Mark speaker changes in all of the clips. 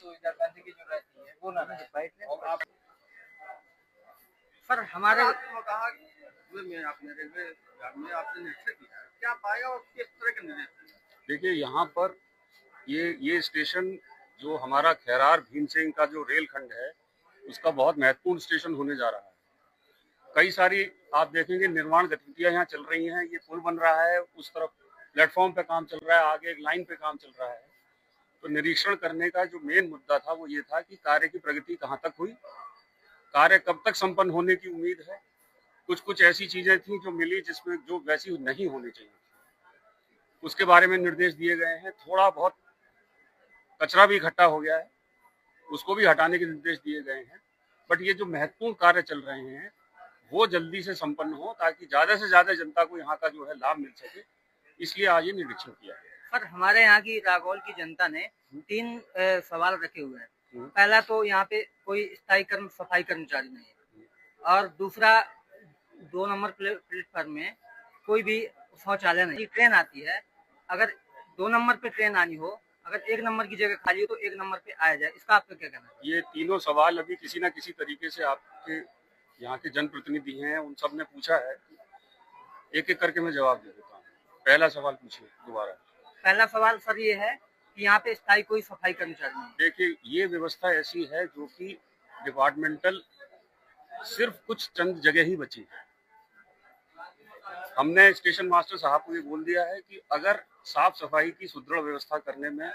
Speaker 1: तो इधर गंदगी जो रहती है वो ना रहे। और आप
Speaker 2: सर हमारे
Speaker 1: कहा में आपने रेलवे में आपने निरीक्षण किया है, क्या पाया और किस तरह के निर्देश?
Speaker 3: देखिए यहाँ पर ये स्टेशन जो हमारा खैरार भीमसेन का जो रेलखंड है उसका बहुत महत्वपूर्ण स्टेशन होने जा रहा है। कई सारी आप देखेंगे निर्माण गतिविधियां यहाँ चल रही हैं। ये पुल बन रहा है, उस तरफ प्लेटफॉर्म पे काम चल रहा है, आगे एक लाइन पे काम चल रहा है। तो निरीक्षण करने का जो मेन मुद्दा था वो ये था कि कार्य की प्रगति कहाँ तक हुई, कार्य कब तक संपन्न होने की उम्मीद है। कुछ ऐसी चीजें थी जो मिली जिसमें जो वैसी नहीं होनी चाहिए, उसके बारे में निर्देश दिए गए हैं। थोड़ा बहुत कचरा भी इकट्ठा हो गया है, उसको भी हटाने के निर्देश दिए गए हैं। बट ये जो महत्वपूर्ण कार्य चल रहे हैं वो जल्दी से संपन्न हो ताकि ज्यादा से ज्यादा जनता को यहाँ का जो है लाभ मिल सके, इसलिए आज ये निरीक्षण किया है।
Speaker 2: सर हमारे यहाँ की रागौल की जनता ने 3 सवाल रखे हुए हैं। पहला तो यहाँ पे कोई स्थायी सफाई कर्मचारी नहीं है, और दूसरा 2 नंबर प्लेटफॉर्म में कोई भी शौचालय नहीं। ट्रेन आती है, अगर 2 नंबर पे ट्रेन आनी हो, अगर 1 नंबर की जगह खाली हो तो 1 नंबर पे आया जाए, इसका आपका क्या कहना है?
Speaker 3: ये तीनों सवाल अभी किसी न किसी तरीके से आपके यहाँ के जनप्रतिनिधि हैं, उन सब ने पूछा है। एक एक करके मैं जवाब दे देता हूँ। पहला सवाल पूछिए दोबारा।
Speaker 2: पहला सवाल सर ये है कि यहाँ पे स्थायी कोई सफाई कर्मचारी नहीं।
Speaker 3: देखिए ये व्यवस्था ऐसी है जो कि डिपार्टमेंटल सिर्फ कुछ चंद जगह ही बची है। हमने स्टेशन मास्टर साहब को ये बोल दिया है कि अगर साफ सफाई की सुदृढ़ व्यवस्था करने में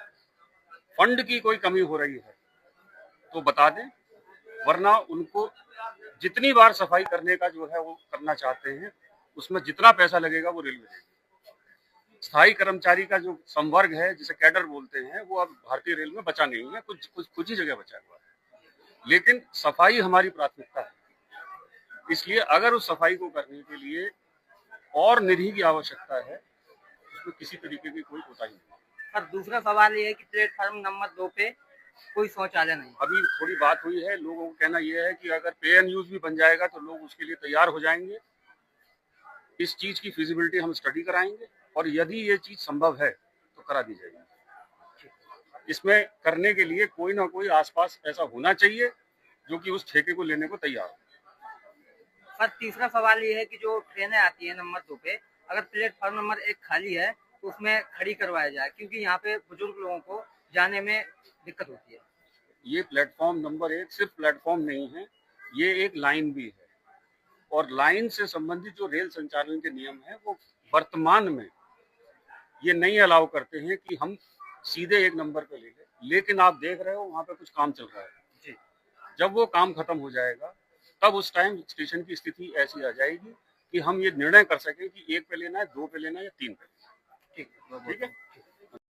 Speaker 3: फंड की कोई कमी हो रही है तो बता दें, वरना उनको जितनी बार सफाई करने का जो है वो करना चाहते हैं उसमें जितना पैसा लगेगा वो रेलवे देगी। स्थायी कर्मचारी का जो संवर्ग है जिसे कैडर बोलते हैं वो अब भारतीय रेल में बचा नहीं है, कुछ ही जगह बचा हुआ है। लेकिन सफाई हमारी प्राथमिकता है, इसलिए अगर उस सफाई को करने के लिए और निधि की आवश्यकता है उसमें किसी तरीके की कोई कोताही नहीं।
Speaker 2: और दूसरा सवाल ये है कि प्लेटफॉर्म नंबर 2 पे कोई शौचालय नहीं।
Speaker 3: अभी थोड़ी बात हुई है, लोगों का कहना यह है कि अगर पे एंड यूज भी बन जाएगा तो लोग उसके लिए तैयार हो जाएंगे। इस चीज की फिजिबिलिटी हम स्टडी कराएंगे और यदि ये चीज संभव है तो करा दी जाएगी। इसमें करने के लिए कोई ना कोई आसपास ऐसा होना चाहिए जो कि उस ठेके को लेने को तैयार हो।
Speaker 2: और तीसरा सवाल ये है कि जो ट्रेनें आती है नंबर 2 पे, अगर प्लेटफॉर्म नंबर 1 खाली है तो उसमें खड़ी करवाया जाए, क्योंकि यहाँ पे बुजुर्ग लोगों को जाने में दिक्कत होती है।
Speaker 3: ये प्लेटफॉर्म नंबर 1 सिर्फ प्लेटफॉर्म नहीं है, ये एक लाइन भी है। और लाइन से संबंधित जो रेल संचालन के नियम है वो वर्तमान में ये नहीं अलाउ करते हैं कि हम सीधे 1 नंबर पे ले लें। लेकिन आप देख रहे हो वहाँ पे कुछ काम चल रहा है जी। जब वो काम खत्म हो जाएगा तब उस टाइम स्टेशन की स्थिति ऐसी आ जाएगी कि हम ये निर्णय कर सकें कि 1 पे लेना है, 2 पे लेना है या 3 पे। ठीक है।